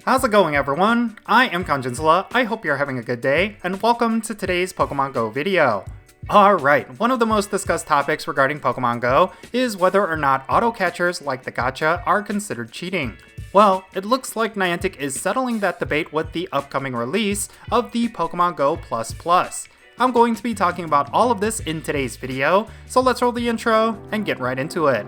How's it going, everyone? I am Jinsula. I hope you're having a good day, and welcome to today's Pokemon Go video. Alright, one of the most discussed topics regarding Pokemon Go is whether or not auto catchers like the gacha are considered cheating. Well, it looks like Niantic is settling that debate with the upcoming release of the Pokémon GO Plus Plus. I'm going to be talking about all of this in today's video, so let's roll the intro and get right into it.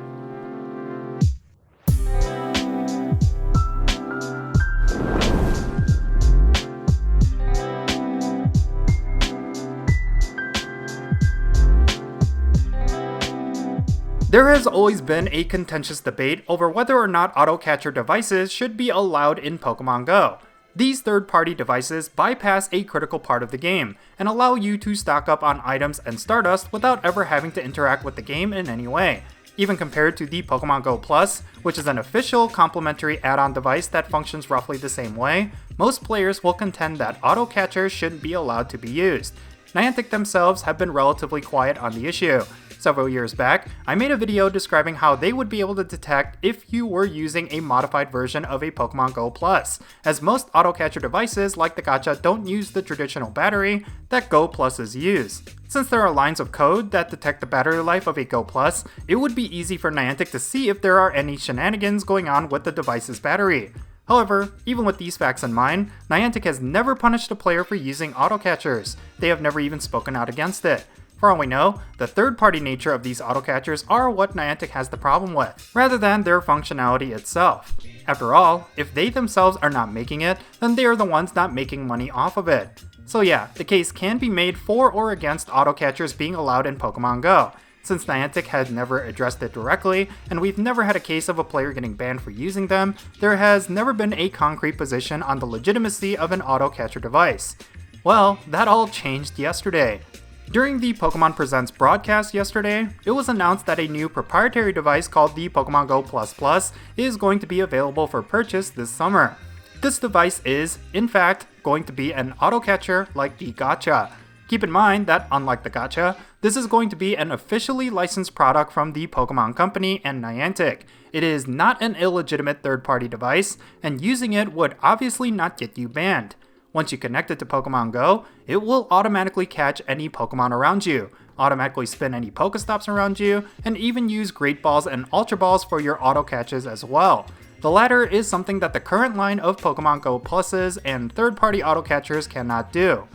There has always been a contentious debate over whether or not auto-catcher devices should be allowed in Pokemon Go. These third-party devices bypass a critical part of the game and allow you to stock up on items and Stardust without ever having to interact with the game in any way. Even compared to the Pokémon GO Plus, which is an official complimentary add-on device that functions roughly the same way, most players will contend that auto-catchers shouldn't be allowed to be used. Niantic themselves have been relatively quiet on the issue. Several years back, I made a video describing how they would be able to detect if you were using a modified version of a Pokemon GO Plus, as most auto-catcher devices like the gacha don't use the traditional battery that GO Pluses use. Since there are lines of code that detect the battery life of a GO Plus, it would be easy for Niantic to see if there are any shenanigans going on with the device's battery. However, even with these facts in mind, Niantic has never punished a player for using auto-catchers. They have never even spoken out against it. For all we know, the third-party nature of these auto-catchers are what Niantic has the problem with, rather than their functionality itself. After all, if they themselves are not making it, then they are the ones not making money off of it. So yeah, the case can be made for or against auto-catchers being allowed in Pokemon Go. Since Niantic has never addressed it directly, and we've never had a case of a player getting banned for using them, there has never been a concrete position on the legitimacy of an auto-catcher device. Well, that all changed yesterday. During the Pokemon Presents broadcast yesterday, it was announced that a new proprietary device called the Pokémon GO Plus Plus is going to be available for purchase this summer. This device is, in fact, going to be an auto catcher like the gacha. Keep in mind that, unlike the gacha, this is going to be an officially licensed product from the Pokémon Company and Niantic. It is not an illegitimate third-party device, and using it would obviously not get you banned. Once you connect it to Pokemon Go, it will automatically catch any Pokemon around you, automatically spin any Pokestops around you, and even use Great Balls and Ultra Balls for your auto catches as well. The latter is something that the current line of Pokemon Go Pluses and third-party auto catchers cannot do.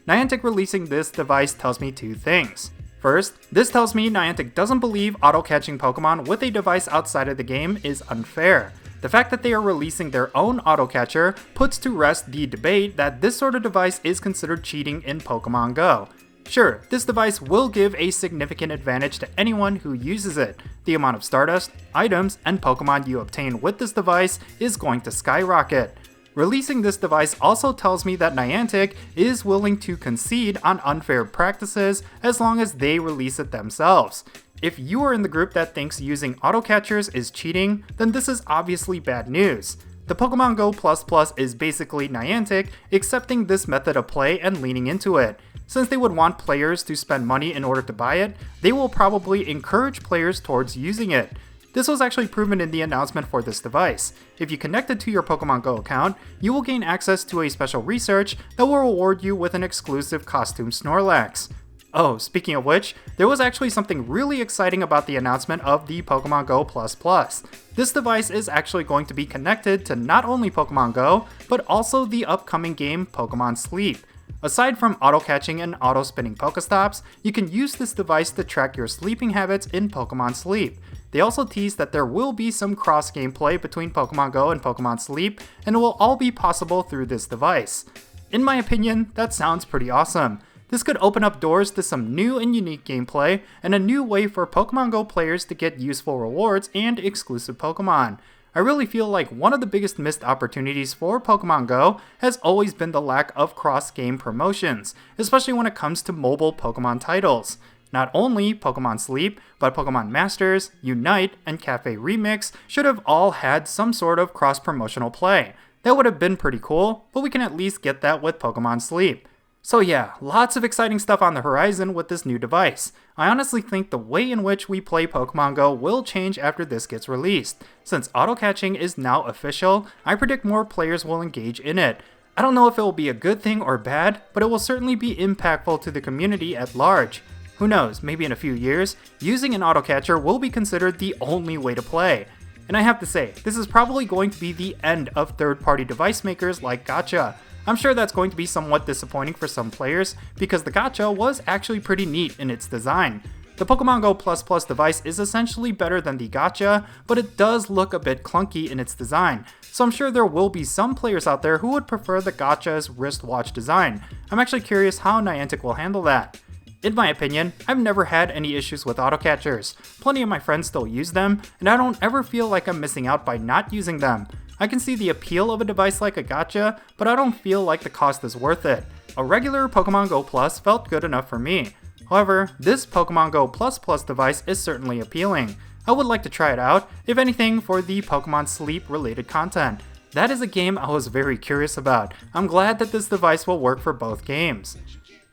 Niantic releasing this device tells me two things. First, this tells me Niantic doesn't believe auto-catching Pokemon with a device outside of the game is unfair. The fact that they are releasing their own auto-catcher puts to rest the debate that this sort of device is considered cheating in Pokemon Go. Sure, this device will give a significant advantage to anyone who uses it. The amount of Stardust, items, and Pokemon you obtain with this device is going to skyrocket. Releasing this device also tells me that Niantic is willing to concede on unfair practices as long as they release it themselves. If you are in the group that thinks using auto-catchers is cheating, then this is obviously bad news. The Pokémon GO Plus Plus is basically Niantic accepting this method of play and leaning into it. Since they would want players to spend money in order to buy it, they will probably encourage players towards using it. This was actually proven in the announcement for this device. If you connect it to your Pokemon Go account, you will gain access to a special research that will reward you with an exclusive costume Snorlax. Oh, speaking of which, there was actually something really exciting about the announcement of the Pokémon GO Plus Plus. This device is actually going to be connected to not only Pokemon Go, but also the upcoming game Pokemon Sleep. Aside from auto-catching and auto-spinning Pokestops, you can use this device to track your sleeping habits in Pokemon Sleep. They also teased that there will be some cross-gameplay between Pokemon Go and Pokemon Sleep, and it will all be possible through this device. In my opinion, that sounds pretty awesome. This could open up doors to some new and unique gameplay, and a new way for Pokemon Go players to get useful rewards and exclusive Pokemon. I really feel like one of the biggest missed opportunities for Pokemon Go has always been the lack of cross-game promotions, especially when it comes to mobile Pokemon titles. Not only Pokemon Sleep, but Pokemon Masters, Unite, and Cafe Remix should have all had some sort of cross-promotional play. That would have been pretty cool, but we can at least get that with Pokemon Sleep. So yeah, lots of exciting stuff on the horizon with this new device. I honestly think the way in which we play Pokemon Go will change after this gets released. Since auto-catching is now official, I predict more players will engage in it. I don't know if it will be a good thing or bad, but it will certainly be impactful to the community at large. Who knows, maybe in a few years, using an auto-catcher will be considered the only way to play. And I have to say, this is probably going to be the end of third-party device makers like Gacha. I'm sure that's going to be somewhat disappointing for some players, because the Gacha was actually pretty neat in its design. The Pokémon GO Plus Plus device is essentially better than the Gacha, but it does look a bit clunky in its design, so I'm sure there will be some players out there who would prefer the Gacha's wristwatch design. I'm actually curious how Niantic will handle that. In my opinion, I've never had any issues with auto catchers. Plenty of my friends still use them, and I don't ever feel like I'm missing out by not using them. I can see the appeal of a device like a Gacha, but I don't feel like the cost is worth it. A regular Pokémon GO Plus felt good enough for me. However, this Pokémon GO Plus Plus device is certainly appealing. I would like to try it out, if anything for the Pokemon Sleep related content. That is a game I was very curious about. I'm glad that this device will work for both games.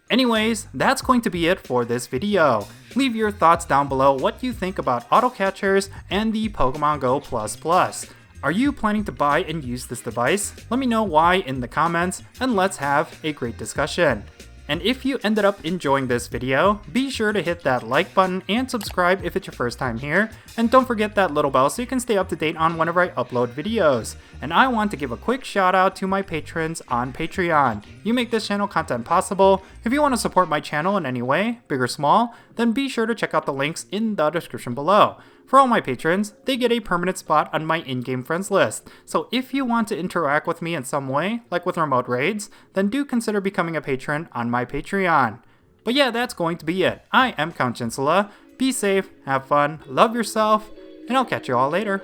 Anyways, that's going to be it for this video. Leave your thoughts down below what you think about auto catchers and the Pokemon GO Plus Plus. Are you planning to buy and use this device? Let me know why in the comments, and let's have a great discussion. And if you ended up enjoying this video, be sure to hit that like button and subscribe if it's your first time here, and don't forget that little bell so you can stay up to date on whenever I upload videos. And I want to give a quick shout out to my patrons on Patreon. You make this channel content possible. If you want to support my channel in any way, big or small, then be sure to check out the links in the description below. For all my patrons, they get a permanent spot on my in-game friends list, so if you want to interact with me in some way, like with remote raids, then do consider becoming a patron on my Patreon. But yeah, that's going to be it. I am Count Jinsula. Be safe, have fun, love yourself, and I'll catch you all later.